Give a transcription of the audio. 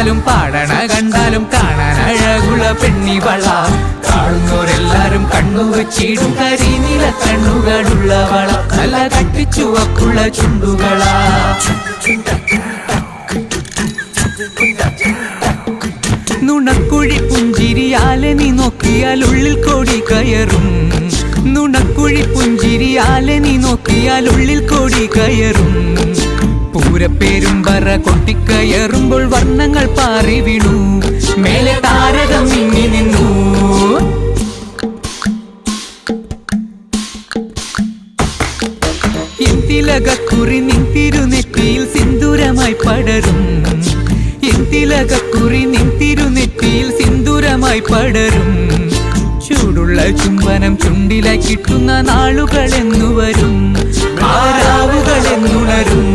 കേട്ടാലും പാടണ കണ്ടാലും കാണാൻ അഴകുള്ള പെണ്ണിവള. കാണുന്നോരെല്ലാരും കണ്ണുവച്ചിടും കരിനീല കണ്ണുകളുള്ളവള. നല്ല കട്ടിച്ചുവപ്പുള്ള ചുണ്ടുകളാ. നുണക്കുഴി പുഞ്ചിരിയാലെ നീ നോക്കിയാൽ ഉള്ളിൽ കോടി കയറും. നുണക്കുഴി പുഞ്ചിരിയാലെ നീ നോക്കിയാൽ ഉള്ളിൽ കോടി കയറും. പൂരപ്പേരും പറ കൊട്ടിക്കയറുമ്പോൾ വർണ്ണങ്ങൾ പാറി വീണു. മേലെ താരകം മിന്നി നിന്നു. എന്തിലകക്കുറി നിൻ തിരുനെറ്റിയിൽ സിന്ദൂരമായി പടരും. എന്തിലകക്കുറി നിൻ തിരുനെറ്റിയിൽ സിന്ദൂരമായി പടരും. ചൂടുള്ള ചുംബനം ചുണ്ടിലായി കിട്ടുന്ന നാളുകളെന്നു വരും. ആരാവുകളെന്നുണരും.